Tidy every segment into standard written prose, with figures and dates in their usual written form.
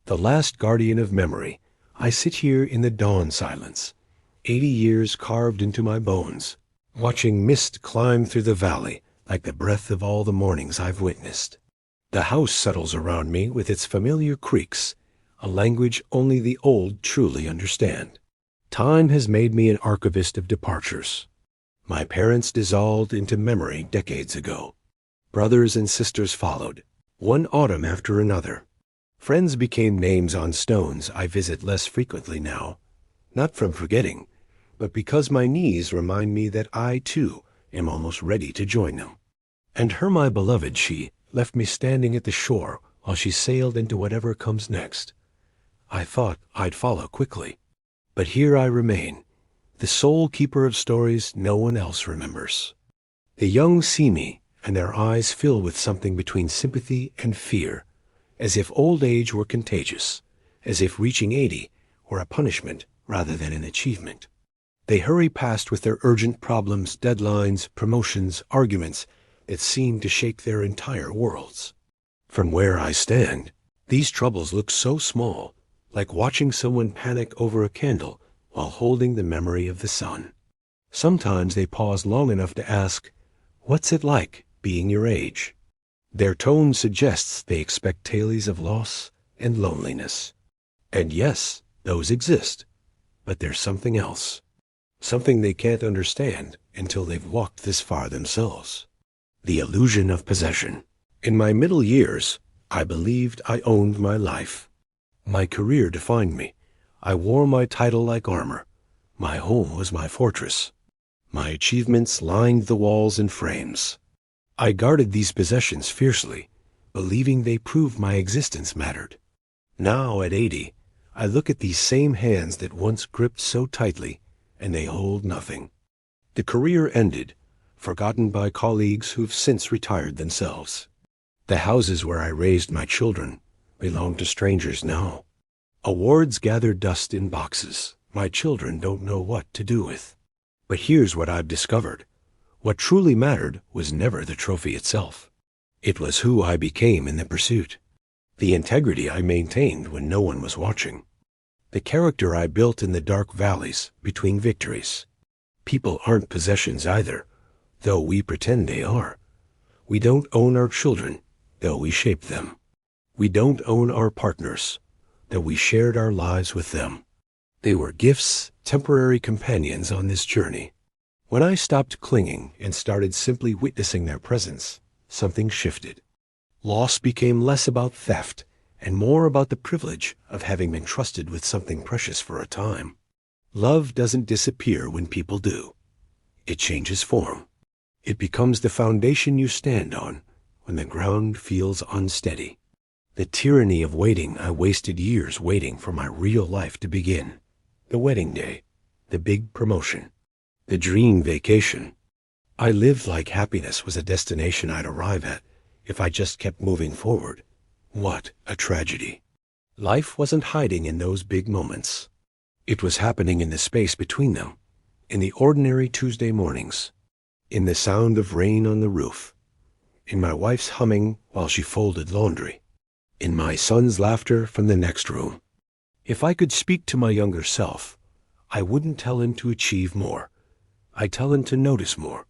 The last guardian of memory, I sit here in the dawn silence, 80 years carved into my bones, watching mist climb through the valley like the breath of all the mornings I've witnessed. The house settles around me with its familiar creaks, a language only the old truly understand. Time has made me an archivist of departures. My parents dissolved into memory decades ago. Brothers and sisters followed, one autumn after another. Friends became names on stones I visit less frequently now, not from forgetting, but because my knees remind me that I, too, am almost ready to join them. And her, my beloved, she left me standing at the shore while she sailed into whatever comes next. I thought I'd follow quickly, but here I remain, the sole keeper of stories no one else remembers. The young see me, and their eyes fill with something between sympathy and fear, as if old age were contagious, as if reaching 80 were a punishment rather than an achievement. They hurry past with their urgent problems, deadlines, promotions, arguments that seem to shake their entire worlds. From where I stand, these troubles look so small, like watching someone panic over a candle while holding the memory of the sun. Sometimes they pause long enough to ask, "What's it like being your age?" Their tone suggests they expect tales of loss and loneliness. And yes, those exist, but there's something else. Something they can't understand until they've walked this far themselves. The illusion of possession. In my middle years, I believed I owned my life. My career defined me. I wore my title like armor. My home was my fortress. My achievements lined the walls and frames. I guarded these possessions fiercely, believing they proved my existence mattered. Now, at 80, I look at these same hands that once gripped so tightly, and they hold nothing. The career ended, forgotten by colleagues who've since retired themselves. The houses where I raised my children belong to strangers now. Awards gather dust in boxes my children don't know what to do with. But here's what I've discovered. What truly mattered was never the trophy itself. It was who I became in the pursuit. The integrity I maintained when no one was watching. The character I built in the dark valleys between victories. People aren't possessions either, though we pretend they are. We don't own our children, though we shaped them. We don't own our partners, though we shared our lives with them. They were gifts, temporary companions on this journey. When I stopped clinging and started simply witnessing their presence, something shifted. Loss became less about theft and more about the privilege of having been trusted with something precious for a time. Love doesn't disappear when people do. It changes form. It becomes the foundation you stand on when the ground feels unsteady. The tyranny of waiting, I wasted years waiting for my real life to begin. The wedding day, the big promotion, the dream vacation. I lived like happiness was a destination I'd arrive at if I just kept moving forward. What a tragedy. Life wasn't hiding in those big moments. It was happening in the space between them, in the ordinary Tuesday mornings, in the sound of rain on the roof, in my wife's humming while she folded laundry, in my son's laughter from the next room. If I could speak to my younger self, I wouldn't tell him to achieve more. I'd tell him to notice more,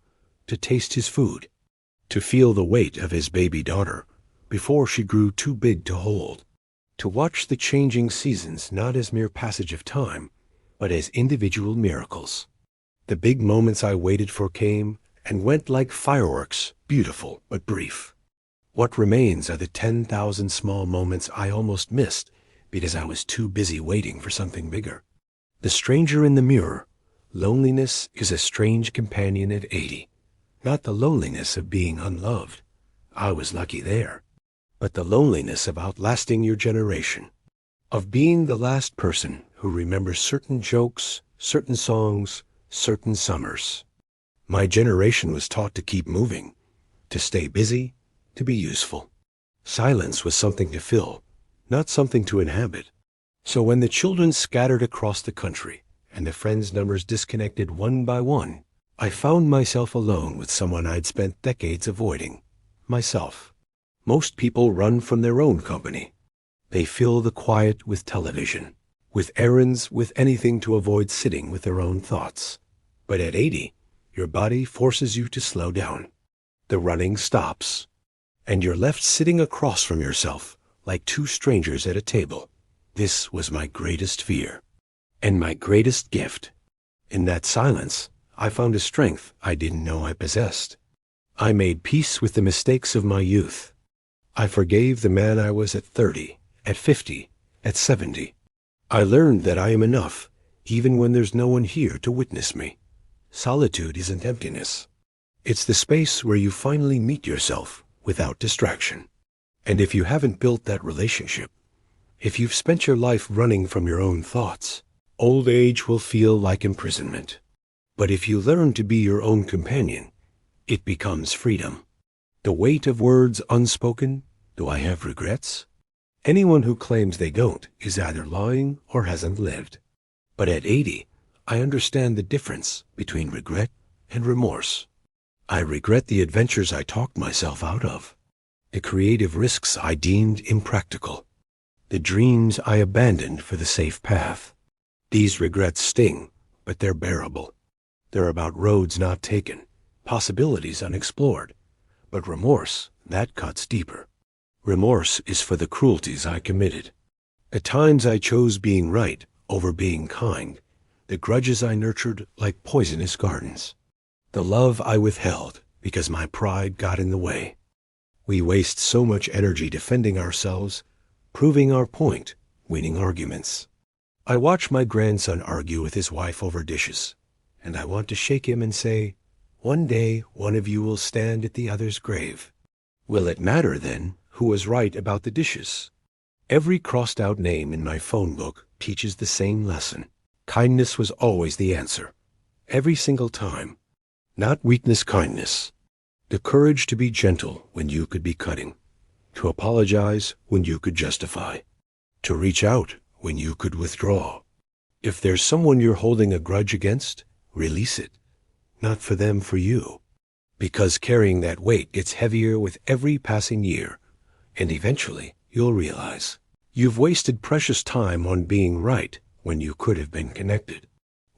to taste his food, to feel the weight of his baby daughter before she grew too big to hold, to watch the changing seasons not as mere passage of time, but as individual miracles. The big moments I waited for came and went like fireworks, beautiful but brief. What remains are the 10,000 small moments I almost missed because I was too busy waiting for something bigger. The stranger in the mirror. Loneliness is a strange companion at 80. Not the loneliness of being unloved. I was lucky there. But the loneliness of outlasting your generation. Of being the last person who remembers certain jokes, certain songs, certain summers. My generation was taught to keep moving, to stay busy, to be useful. Silence was something to fill, not something to inhabit. So when the children scattered across the country and the friends' numbers disconnected one by one, I found myself alone with someone I'd spent decades avoiding, myself. Most people run from their own company. They fill the quiet with television, with errands, with anything to avoid sitting with their own thoughts. But at 80, your body forces you to slow down. The running stops, and you're left sitting across from yourself like two strangers at a table. This was my greatest fear, and my greatest gift. In that silence, I found a strength I didn't know I possessed. I made peace with the mistakes of my youth. I forgave the man I was at 30, at 50, at 70. I learned that I am enough, even when there's no one here to witness me. Solitude isn't emptiness. It's the space where you finally meet yourself without distraction. And if you haven't built that relationship, if you've spent your life running from your own thoughts, old age will feel like imprisonment. But if you learn to be your own companion, it becomes freedom. The weight of words unspoken, do I have regrets? Anyone who claims they don't is either lying or hasn't lived. But at 80, I understand the difference between regret and remorse. I regret the adventures I talked myself out of, the creative risks I deemed impractical, the dreams I abandoned for the safe path. These regrets sting, but they're bearable. They're about roads not taken, possibilities unexplored. But remorse, that cuts deeper. Remorse is for the cruelties I committed. At times I chose being right over being kind, the grudges I nurtured like poisonous gardens, the love I withheld because my pride got in the way. We waste so much energy defending ourselves, proving our point, winning arguments. I watch my grandson argue with his wife over dishes, and I want to shake him and say, one day one of you will stand at the other's grave. Will it matter then who was right about the dishes? Every crossed-out name in my phone book teaches the same lesson. Kindness was always the answer, every single time. Not weakness, kindness. The courage to be gentle when you could be cutting, to apologize when you could justify, to reach out when you could withdraw. If there's someone you're holding a grudge against, release it. Not for them, for you. Because carrying that weight gets heavier with every passing year, and eventually you'll realize you've wasted precious time on being right when you could have been connected.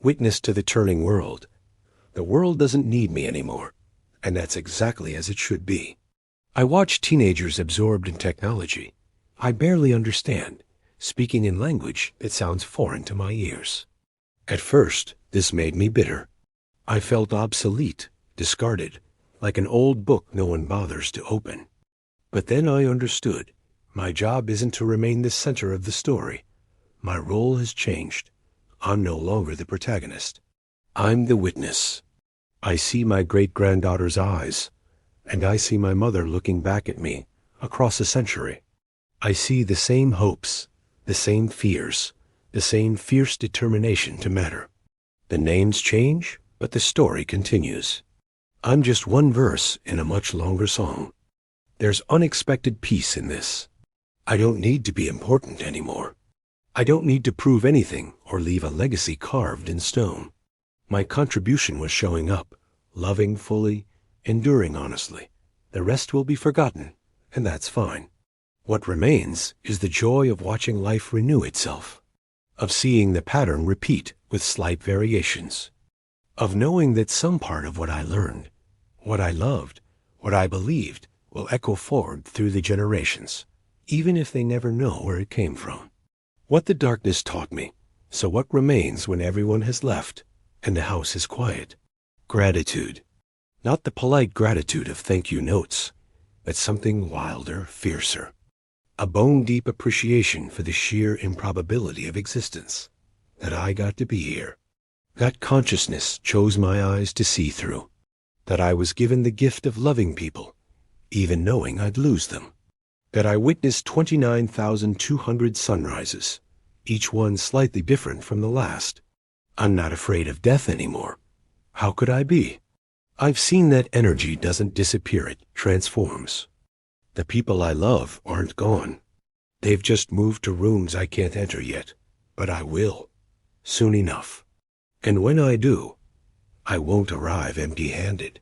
Witness to the turning world. The world doesn't need me anymore, and that's exactly as it should be. I watch teenagers absorbed in technology I barely understand, speaking in language that sounds foreign to my ears. At first, this made me bitter. I felt obsolete, discarded, like an old book no one bothers to open. But then I understood. My job isn't to remain the center of the story. My role has changed. I'm no longer the protagonist. I'm the witness. I see my great-granddaughter's eyes, and I see my mother looking back at me across a century. I see the same hopes, the same fears, the same fierce determination to matter. The names change, but the story continues. I'm just one verse in a much longer song. There's unexpected peace in this. I don't need to be important anymore. I don't need to prove anything or leave a legacy carved in stone. My contribution was showing up, loving fully, enduring honestly. The rest will be forgotten, and that's fine. What remains is the joy of watching life renew itself, of seeing the pattern repeat with slight variations, of knowing that some part of what I learned, what I loved, what I believed, will echo forward through the generations, even if they never know where it came from. What the darkness taught me, so what remains when everyone has left and the house is quiet? Gratitude. Not the polite gratitude of thank you notes, but something wilder, fiercer. A bone-deep appreciation for the sheer improbability of existence, that I got to be here. That consciousness chose my eyes to see through, that I was given the gift of loving people, even knowing I'd lose them, that I witnessed 29,200 sunrises, each one slightly different from the last. I'm not afraid of death anymore. How could I be? I've seen that energy doesn't disappear, it transforms. The people I love aren't gone. They've just moved to rooms I can't enter yet, but I will, soon enough. And when I do, I won't arrive empty-handed.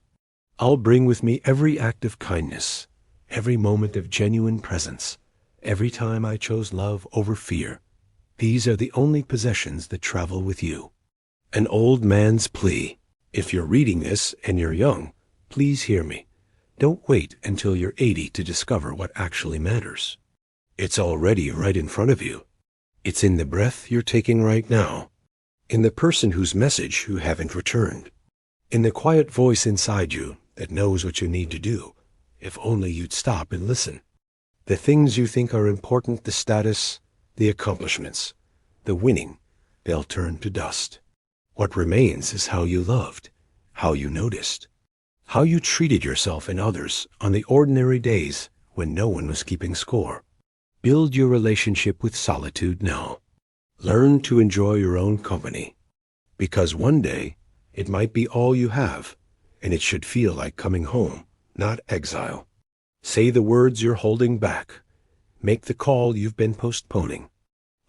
I'll bring with me every act of kindness, every moment of genuine presence, Every time I chose love over fear. These are the only possessions that travel with you. An old man's plea. If you're reading this and you're young, please hear me. Don't wait until you're 80 to discover what actually matters. It's already right in front of you. It's in the breath you're taking right now. In the person whose message you haven't returned. In the quiet voice inside you that knows what you need to do, if only you'd stop and listen. The things you think are important, the status, the accomplishments, the winning, they'll turn to dust. What remains is how you loved, how you noticed, how you treated yourself and others on the ordinary days when no one was keeping score. Build your relationship with solitude now. Learn to enjoy your own company, because one day it might be all you have, and it should feel like coming home, not exile. Say the words you're holding back. Make the call you've been postponing.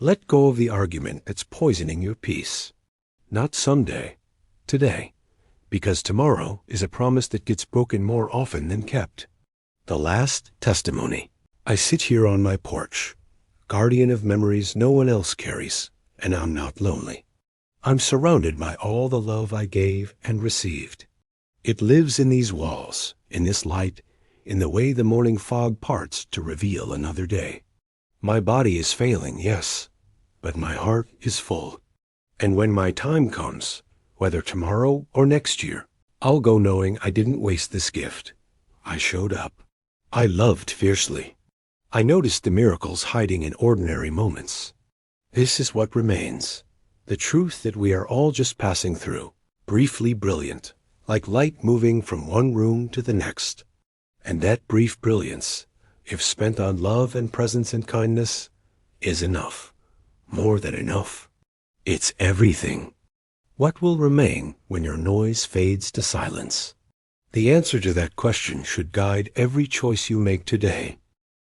Let go of the argument that's poisoning your peace. Not someday, today, because tomorrow is a promise that gets broken more often than kept. The last testimony. I sit here on my porch, guardian of memories no one else carries, and I'm not lonely. I'm surrounded by all the love I gave and received. It lives in these walls, in this light, in the way the morning fog parts to reveal another day. My body is failing, yes, but my heart is full. And when my time comes, whether tomorrow or next year, I'll go knowing I didn't waste this gift. I showed up. I loved fiercely. I noticed the miracles hiding in ordinary moments. This is what remains, the truth that we are all just passing through, briefly brilliant, like light moving from one room to the next. And that brief brilliance, if spent on love and presence and kindness, is enough, more than enough. It's everything. What will remain when your noise fades to silence? The answer to that question should guide every choice you make today.